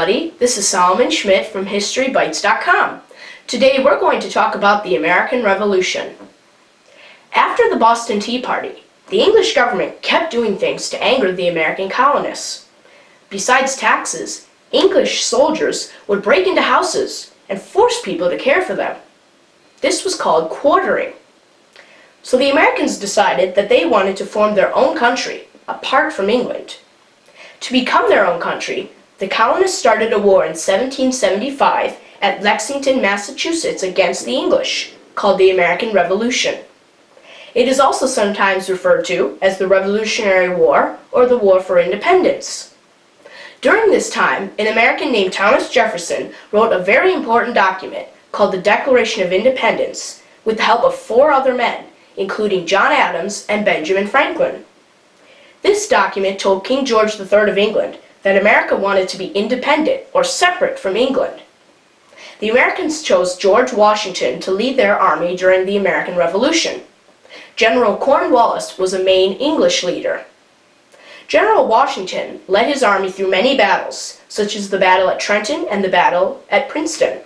everybody, this is Solomon Schmidt from HistoryBytes.com. Today we're going to talk about the American Revolution. After the Boston Tea Party, the English government kept doing things to anger the American colonists. Besides taxes, English soldiers would break into houses and force people to care for them. This was called quartering. So the Americans decided that they wanted to form their own country, apart from England. To become their own country, the colonists started a war in 1775 at Lexington, Massachusetts against the English, called the American Revolution. It is also sometimes referred to as the Revolutionary War or the War for Independence. During this time, an American named Thomas Jefferson wrote a very important document called the Declaration of Independence with the help of 4 other men, including John Adams and Benjamin Franklin. This document told King George III of England that America wanted to be independent or separate from England. The Americans chose George Washington to lead their army during the American Revolution. General Cornwallis was a main English leader. General Washington led his army through many battles, such as the battle at Trenton and the battle at Princeton.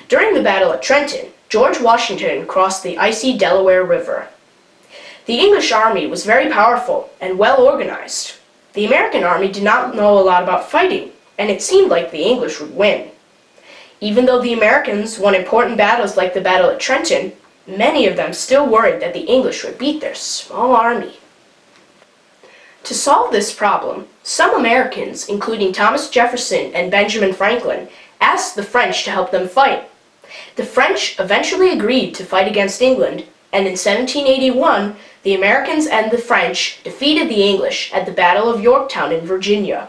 During the battle at Trenton, George Washington crossed the icy Delaware River. The English army was very powerful and well organized. The American army did not know a lot about fighting, and it seemed like the English would win. Even though the Americans won important battles like the battle at Trenton, many of them still worried that the English would beat their small army. To solve this problem, some Americans, including Thomas Jefferson and Benjamin Franklin, asked the French to help them fight. The French eventually agreed to fight against England, and in 1781, the Americans and the French defeated the English at the Battle of Yorktown in Virginia.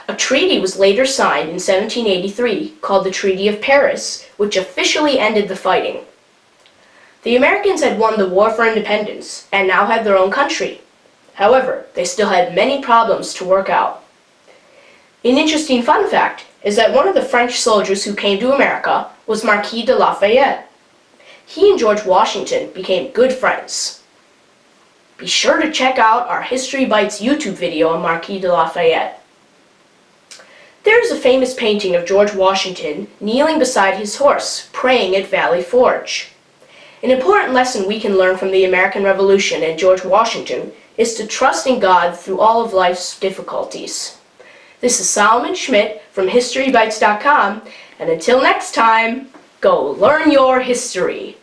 A treaty was later signed in 1783 called the Treaty of Paris, which officially ended the fighting. The Americans had won the War for Independence and now had their own country. However, they still had many problems to work out. An interesting fun fact is that one of the French soldiers who came to America was Marquis de Lafayette. He and George Washington became good friends. Be sure to check out our History Bytes YouTube video on Marquis de Lafayette. There is a famous painting of George Washington kneeling beside his horse, praying at Valley Forge. An important lesson we can learn from the American Revolution and George Washington is to trust in God through all of life's difficulties. This is Solomon Schmidt from HistoryBytes.com, and until next time, go learn your history.